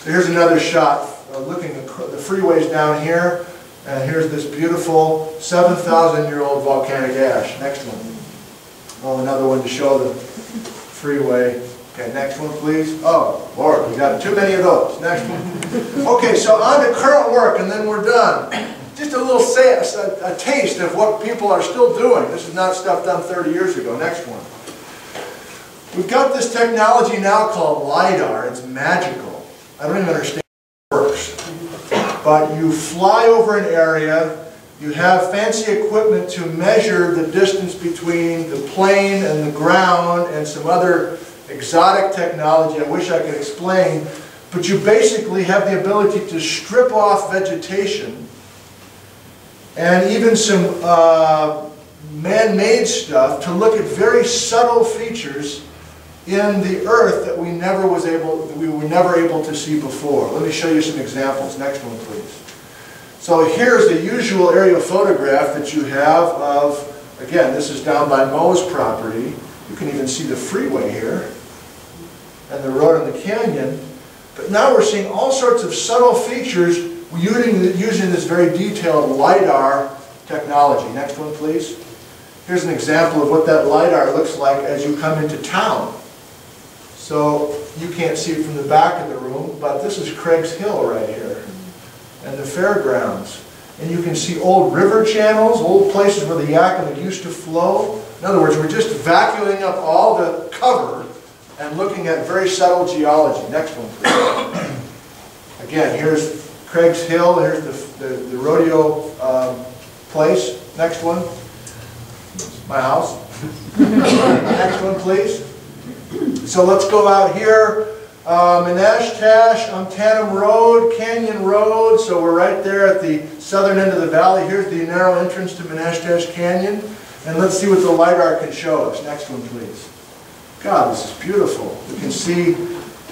So here's another shot looking at the freeways down here, and here's this beautiful 7,000-year-old volcanic ash. Next one. Oh, another one to show the freeway. Okay, next one, please. Oh, Lord, we got too many of those. Next one. Okay, so on to current work, and then we're done. Just a little a taste of what people are still doing. This is not stuff done 30 years ago. Next one. We've got this technology now called LiDAR. It's magical. I don't even understand how it works. But you fly over an area, you have fancy equipment to measure the distance between the plane and the ground and some other exotic technology I wish I could explain. But you basically have the ability to strip off vegetation and even some man-made stuff to look at very subtle features in the earth that we were never able to see before. Let me show you some examples. Next one, please. So here's the usual aerial photograph that you have of, again, this is down by Moe's property. You can even see the freeway here and the road in the canyon. But now we're seeing all sorts of subtle features using this very detailed LiDAR technology. Next one, please. Here's an example of what that LiDAR looks like as you come into town. So you can't see it from the back of the room, but this is Craig's Hill right here, and the fairgrounds. And you can see old river channels, old places where the Yakima used to flow. In other words, we're just vacuuming up all the cover and looking at very subtle geology. Next one, please. Again, here's Craig's Hill, here's the rodeo place. Next one. My house. Next one, please. So let's go out here. Menashtash, Untanum Road, Canyon Road. So we're right there at the southern end of the valley. Here's the narrow entrance to Menashtash Canyon. And let's see what the LiDAR can show us. Next one, please. God, this is beautiful. You can see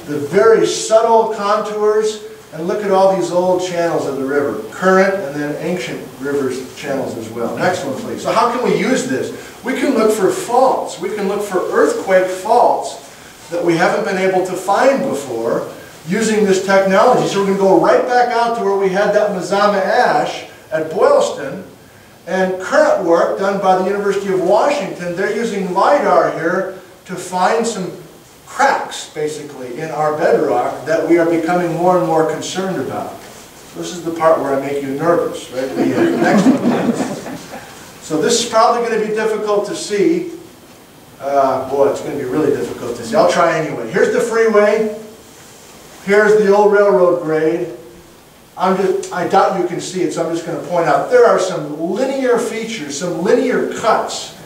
the very subtle contours. And look at all these old channels of the river. Current and then ancient rivers channels as well. Next one, please. So how can we use this? We can look for faults. We can look for earthquake faults that we haven't been able to find before using this technology. So we're going to go right back out to where we had that Mazama ash at Boylston. And current work done by the University of Washington, they're using LiDAR here to find some cracks, basically, in our bedrock that we are becoming more and more concerned about. This is the part where I make you nervous, right at the end. Next one. So this is probably going to be difficult to see. Boy, it's going to be really difficult to see. I'll try anyway. Here's the freeway. Here's the old railroad grade. I doubt you can see it, so I'm just going to point out there are some linear features, some linear cuts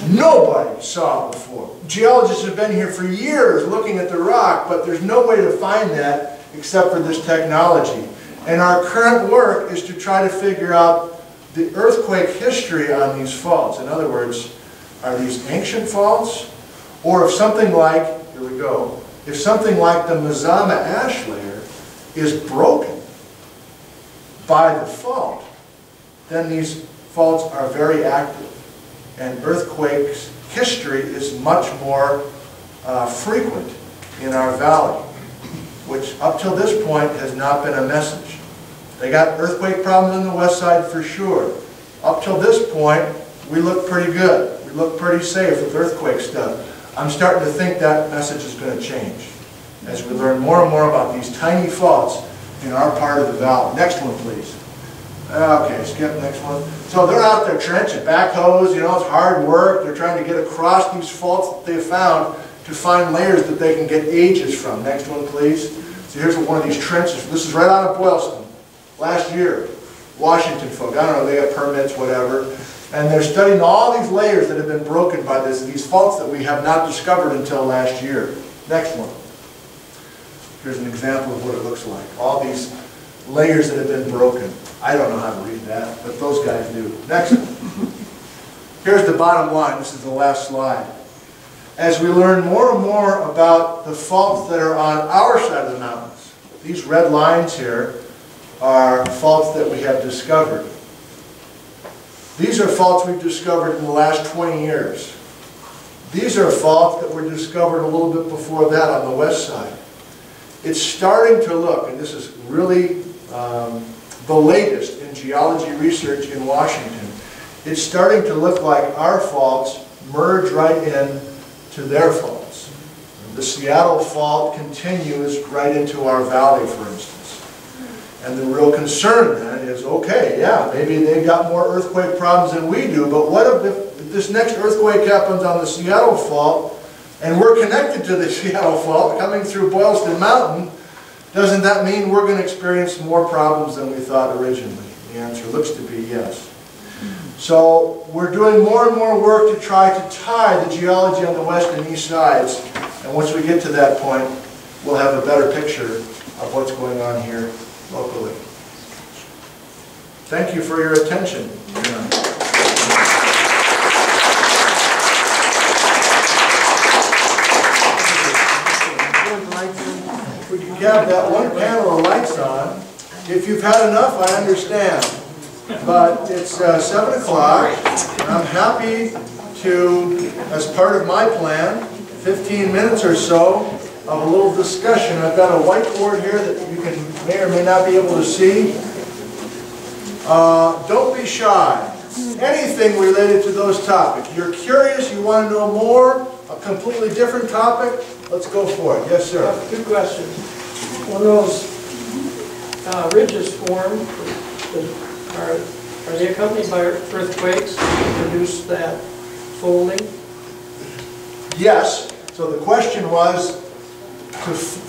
nobody saw before. Geologists have been here for years looking at the rock, but there's no way to find that except for this technology. And our current work is to try to figure out the earthquake history on these faults. In other words, are these ancient faults? Or if something like, here we go, if something like the Mazama ash layer is broken by the fault, then these faults are very active. And earthquakes history is much more frequent in our valley, which up till this point has not been a message. They got earthquake problems on the west side for sure. Up till this point, we look pretty good. We look pretty safe with earthquake stuff. I'm starting to think that message is going to change as we learn more and more about these tiny faults in our part of the valley. Next one, please. Okay, skip next one. So they're out there trenching, backhoes, you know, it's hard work. They're trying to get across these faults that they found to find layers that they can get ages from. Next one, please. So here's one of these trenches. This is right out of Boylston. Last year, Washington folk, I don't know, they got permits, whatever. And they're studying all these layers that have been broken by these faults that we have not discovered until last year. Next one. Here's an example of what it looks like. All these layers that have been broken. I don't know how to read that, but those guys do. Next one. Here's the bottom line. This is the last slide. As we learn more and more about the faults that are on our side of the mountains, these red lines here are faults that we have discovered. These are faults we've discovered in the last 20 years. These are faults that were discovered a little bit before that on the west side. it's starting to look, and this is really the latest in geology research in Washington, it's starting to look like our faults merge right in to their faults. The Seattle fault continues right into our valley, for instance. And the real concern then is, okay, yeah, maybe they've got more earthquake problems than we do, but what if this next earthquake happens on the Seattle fault, and we're connected to the Seattle fault coming through Boylston Mountain? Doesn't that mean we're going to experience more problems than we thought originally? The answer looks to be yes. So we're doing more and more work to try to tie the geology on the west and east sides. And once we get to that point, we'll have a better picture of what's going on here locally. Thank you for your attention. We can have that one panel of lights on. If you've had enough, I understand. But it's 7 o'clock, and I'm happy to, as part of my plan, 15 minutes or so of a little discussion. I've got a whiteboard here that you may or may not be able to see. Don't be shy. Anything related to those topics. You're curious, you want to know more, a completely different topic, let's go for it. Yes, sir. Two questions. When those ridges form, are they accompanied by earthquakes to produce that folding? Yes. So the question was,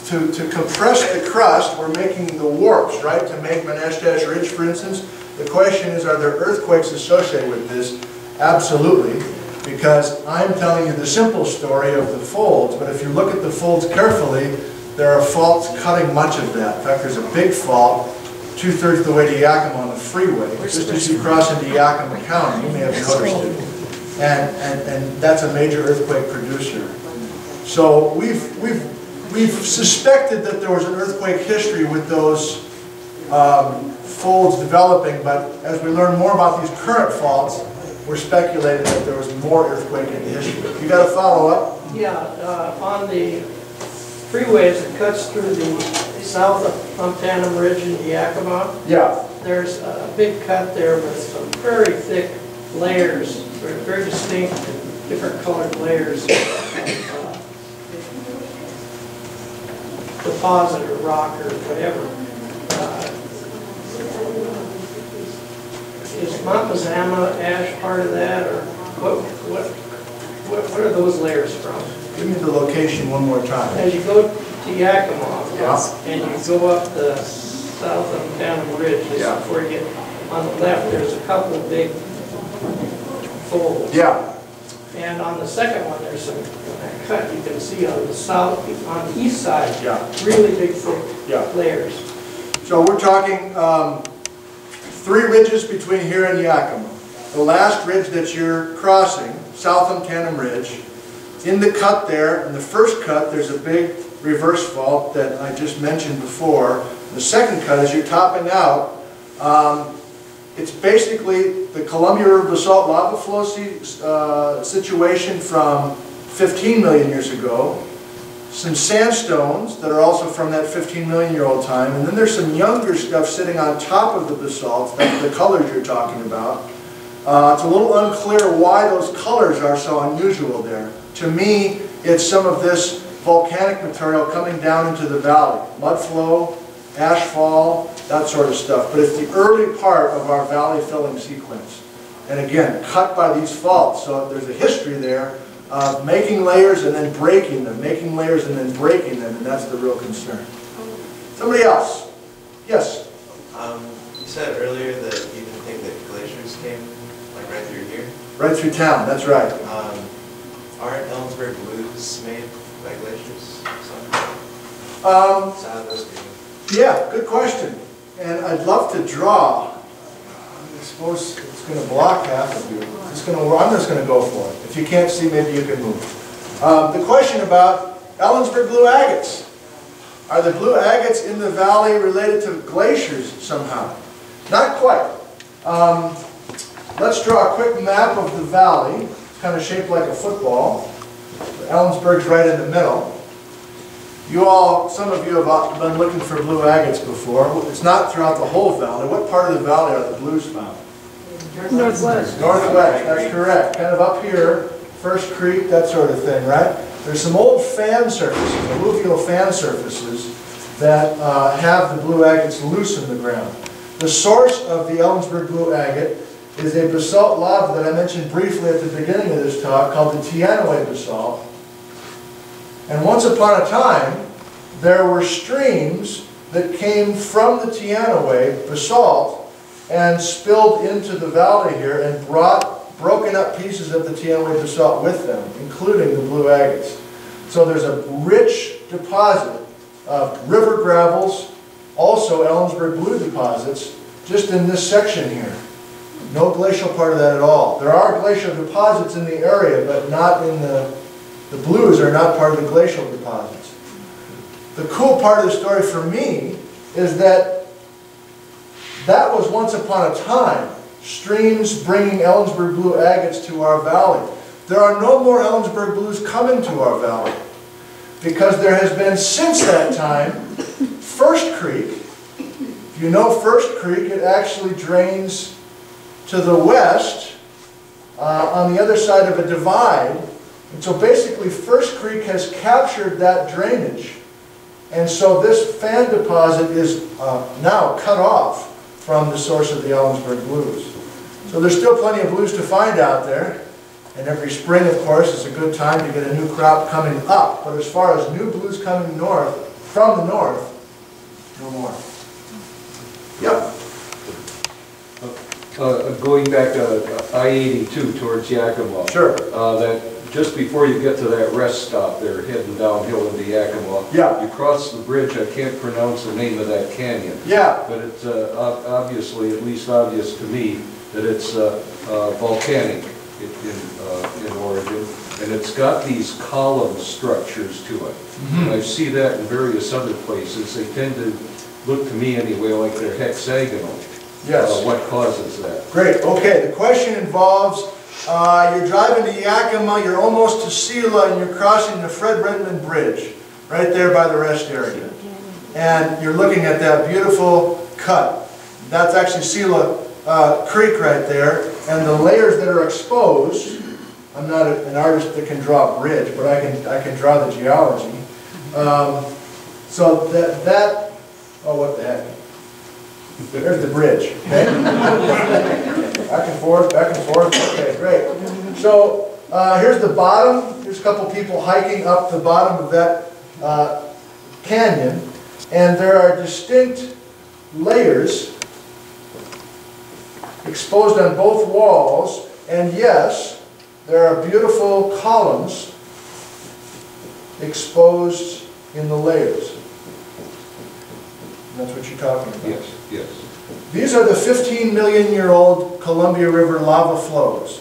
to compress the crust, we're making the warps, right, to make Menashtash Ridge, for instance. The question is, are there earthquakes associated with this? Absolutely, because I'm telling you the simple story of the folds, but if you look at the folds carefully, there are faults cutting much of that. In fact, there's a big fault 2/3 of the way to Yakima on the freeway, just as you cross into Yakima County. You may have noticed it. And that's a major earthquake producer. So we've suspected that there was an earthquake history with those folds developing, but as we learn more about these current faults, we're speculating that there was more earthquake in history. You got a follow-up? Yeah, on the freeways that cuts through the south of Untitled Ridge in Yakima. Yeah. There's a big cut there with some very thick layers, very distinct, different colored layers of deposit or rock or whatever. Is Mount Mazama ash part of that, or what are those layers from? Give me the location one more time. As you go to Yakima, and you go up the south of Untitled Ridge, just before you get on the left, there's a couple of big folds. Yeah. And on the second one, there's some cut you can see on the south, on the east side. Yeah. Really big, thick layers. So we're talking 3 ridges between here and Yakima. The last ridge that you're crossing, south Untitled Ridge, in the cut there, in the first cut, there's a big reverse fault that I just mentioned before. The second cut, as you're topping out, it's basically the Columbia River basalt lava flow situation from 15 million years ago, some sandstones that are also from that 15-million-year-old time, and then there's some younger stuff sitting on top of the basalts, that's the colors you're talking about. It's a little unclear why those colors are so unusual there. To me, it's some of this volcanic material coming down into the valley. Mud flow, ash fall, that sort of stuff. But it's the early part of our valley filling sequence. And again, cut by these faults. So there's a history there of making layers and then breaking them, making layers and then breaking them, and that's the real concern. Somebody else? Yes? You said earlier that you didn't think that glaciers came like right through here? Right through town, that's right. Aren't Ellensburg blues made by glaciers? Yeah, good question. And I'd love to draw. I suppose it's going to block half of you. I'm just going to go for it. If you can't see, maybe you can move. The question about Ellensburg blue agates. Are the blue agates in the valley related to glaciers somehow? Not quite. Let's draw a quick map of the valley. It's kind of shaped like a football. Ellensburg's right in the middle. Some of you have been looking for blue agates before. It's not throughout the whole valley. What part of the valley are the blues found? Northwest. Northwest, that's correct. Kind of up here, First Creek, that sort of thing, right? There's some old fan surfaces, alluvial fan surfaces, that have the blue agates loose in the ground. The source of the Ellensburg blue agate is a basalt lava that I mentioned briefly at the beginning of this talk called the Teanaway basalt. And once upon a time, there were streams that came from the Teanaway basalt and spilled into the valley here and brought broken up pieces of the Teanaway basalt with them, including the blue agates. So there's a rich deposit of river gravels, also Ellensburg blue deposits, just in this section here. No glacial part of that at all. There are glacial deposits in the area, but not in the blues are not part of the glacial deposits. The cool part of the story for me is that was once upon a time streams bringing Ellensburg blue agates to our valley. There are no more Ellensburg blues coming to our valley because there has been since that time First Creek. If you know First Creek, it actually drains to the west on the other side of a divide. And so basically First Creek has captured that drainage. And so this fan deposit is now cut off from the source of the Ellensburg blues. So there's still plenty of blues to find out there. And every spring, of course, is a good time to get a new crop coming up. But as far as new blues coming north, from the north, no more. Yep. Going back to I-82 towards Yakima. Sure. That just before you get to that rest stop there, heading downhill into Yakima. Yeah. You cross the bridge. I can't pronounce the name of that canyon. Yeah. But it's obviously, at least obvious to me, that it's volcanic in origin, and it's got these column structures to it. And I see that in various other places. They tend to look to me anyway like they're hexagonal. Yes. What causes that? Great. Okay. The question involves you're driving to Yakima, you're almost to Sela, and you're crossing the Fred Redmond Bridge right there by the rest area. And you're looking at that beautiful cut. That's actually Sela Creek right there. And the layers that are exposed, I'm not an artist that can draw a bridge, but I can draw the geology. So that, oh, what the heck. There's the bridge, okay? Back and forth, okay, great. So here's the bottom. Here's a couple people hiking up the bottom of that canyon. And there are distinct layers exposed on both walls. And yes, there are beautiful columns exposed in the layers. That's what you're talking about. Yes, yes. These are the 15-million-year-old Columbia River lava flows.